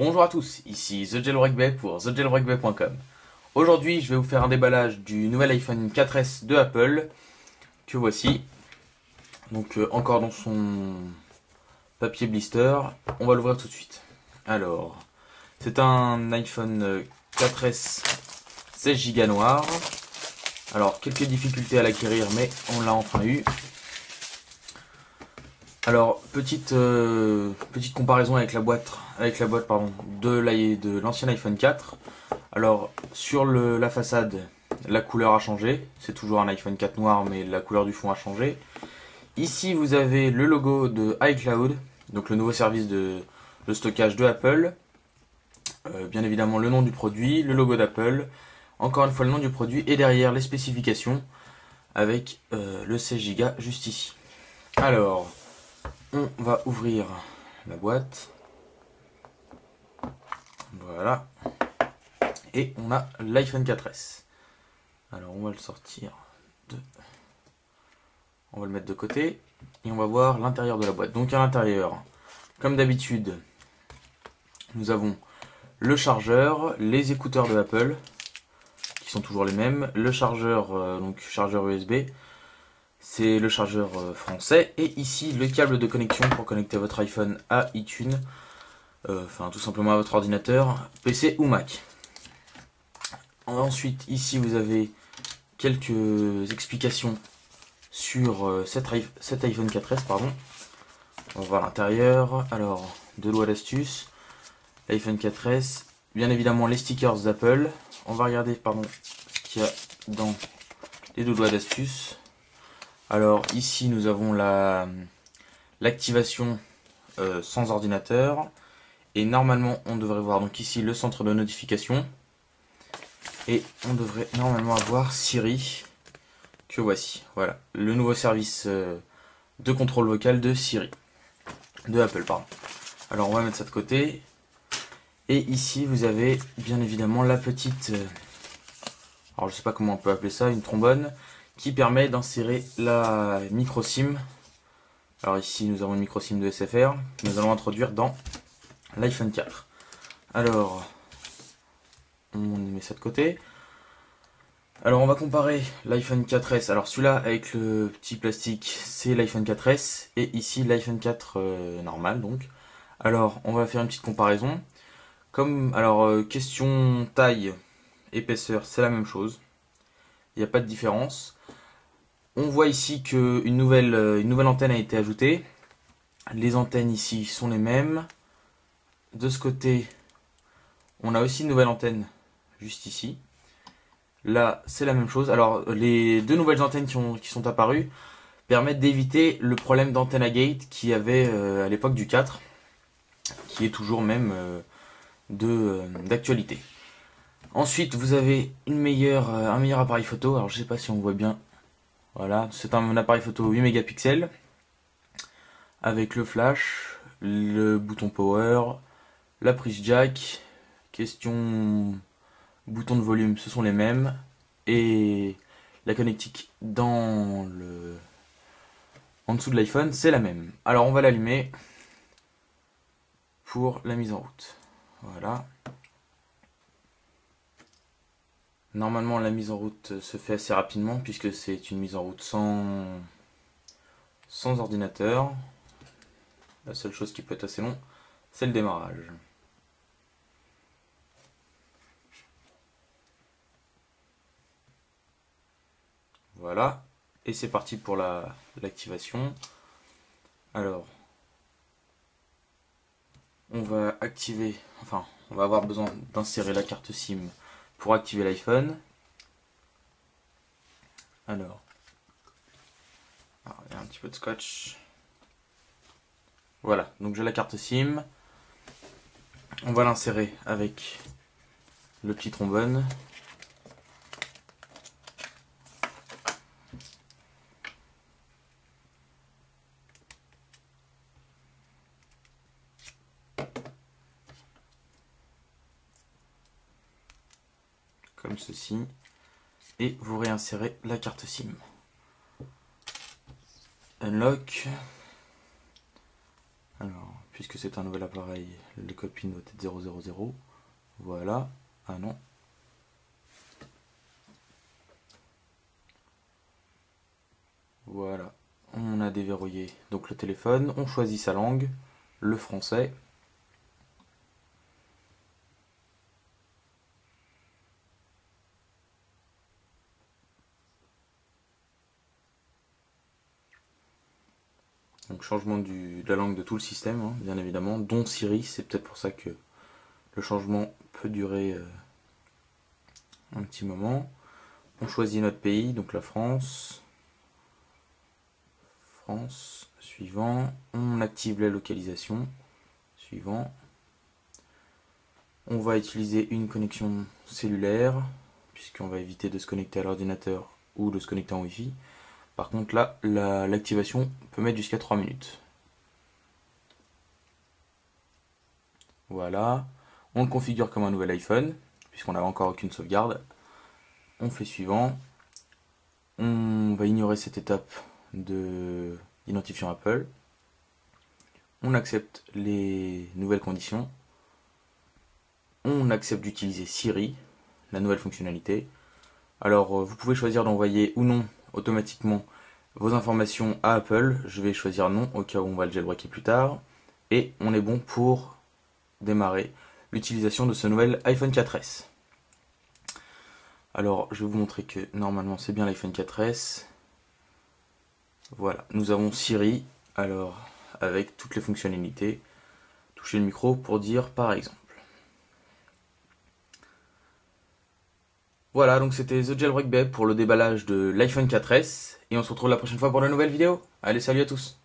Bonjour à tous, ici The Jailbreak Bay pour TheJailbreakBay.com. Aujourd'hui, je vais vous faire un déballage du nouvel iPhone 4S de Apple, que voici. Donc encore dans son papier blister, on va l'ouvrir tout de suite. Alors, c'est un iPhone 4S 16 Go noir. Alors, quelques difficultés à l'acquérir, mais on l'a enfin eu. Alors, petite comparaison avec la boîte de l'ancien iPhone 4. Alors, sur la façade, la couleur a changé. C'est toujours un iPhone 4 noir, mais la couleur du fond a changé. Ici, vous avez le logo de iCloud, donc le nouveau service de stockage de Apple. Bien évidemment, le nom du produit, le logo d'Apple. Encore une fois, le nom du produit et derrière les spécifications avec le 16 Go juste ici. Alors, on va ouvrir la boîte. Voilà. Et on a l'iPhone 4S. Alors on va le sortir on va le mettre de côté et on va voir l'intérieur de la boîte. Donc à l'intérieur, comme d'habitude, nous avons le chargeur, les écouteurs de Apple qui sont toujours les mêmes, le chargeur donc chargeur USB. C'est le chargeur français et ici le câble de connexion pour connecter votre iPhone à iTunes, enfin tout simplement à votre ordinateur, PC ou Mac. Ensuite ici vous avez quelques explications sur cet iPhone 4S, pardon. On va voir l'intérieur. Alors, deux doigts d'astuce, l'iPhone 4S, bien évidemment les stickers d'Apple. On va regarder ce qu'il y a dans les deux doigts d'astuce. Alors ici nous avons l'activation sans ordinateur et normalement on devrait voir donc ici le centre de notification et on devrait normalement avoir Siri que voici. Voilà, le nouveau service de contrôle vocal de Siri, de Apple pardon. Alors on va mettre ça de côté et ici vous avez bien évidemment la petite, alors je sais pas comment on peut appeler ça, une trombone qui permet d'insérer la micro SIM. Alors ici nous avons une micro SIM de SFR que nous allons introduire dans l'iPhone 4. Alors on met ça de côté. Alors on va comparer l'iPhone 4S. Alors celui-là avec le petit plastique c'est l'iPhone 4S et ici l'iPhone 4 normal donc. Alors on va faire une petite comparaison. Question taille, épaisseur, c'est la même chose. Il n'y a pas de différence. On voit ici qu'une nouvelle antenne a été ajoutée. Les antennes ici sont les mêmes. De ce côté, on a aussi une nouvelle antenne juste ici. Là, c'est la même chose. Alors, les deux nouvelles antennes qui sont apparues permettent d'éviter le problème d'antenne gate qu'il y avait à l'époque du 4, qui est toujours même d'actualité. Ensuite, vous avez un meilleur appareil photo. Alors, je sais pas si on voit bien. Voilà, c'est un appareil photo 8 mégapixels avec le flash, le bouton power, la prise jack, question bouton de volume, ce sont les mêmes et la connectique en dessous de l'iPhone, c'est la même. Alors on va l'allumer pour la mise en route. Voilà. Normalement la mise en route se fait assez rapidement puisque c'est une mise en route sans ordinateur. La seule chose qui peut être assez long, c'est le démarrage. Voilà, et c'est parti pour l'activation. Alors, on va avoir besoin d'insérer la carte SIM pour activer l'iPhone. Alors, il y a un petit peu de scotch. Voilà, donc j'ai la carte SIM. On va l'insérer avec le petit trombone. Comme ceci. Et vous réinsérez la carte SIM. Unlock. Alors, puisque c'est un nouvel appareil, le code PIN doit être 000. Voilà. Ah non. Voilà. On a déverrouillé donc le téléphone. On choisit sa langue, le français. Donc changement de la langue de tout le système, hein, bien évidemment, dont Siri. C'est peut-être pour ça que le changement peut durer un petit moment. On choisit notre pays, donc la France. France, suivant. On active la localisation, suivant. On va utiliser une connexion cellulaire, puisqu'on va éviter de se connecter à l'ordinateur ou de se connecter en Wi-Fi. Par contre là, l'activation peut mettre jusqu'à 3 minutes. Voilà. On le configure comme un nouvel iPhone, puisqu'on n'a encore aucune sauvegarde. On fait suivant. On va ignorer cette étape d'identifiant Apple. On accepte les nouvelles conditions. On accepte d'utiliser Siri, la nouvelle fonctionnalité. Alors vous pouvez choisir d'envoyer ou non automatiquement vos informations à Apple. Je vais choisir non au cas où on va le jailbreaker plus tard. Et on est bon pour démarrer l'utilisation de ce nouvel iPhone 4S. Alors je vais vous montrer que normalement c'est bien l'iPhone 4S. Voilà, nous avons Siri, alors avec toutes les fonctionnalités. Toucher le micro pour dire par exemple. Voilà, donc c'était The Jailbreak Babe pour le déballage de l'iPhone 4S. Et on se retrouve la prochaine fois pour de nouvelles vidéos. Allez, salut à tous!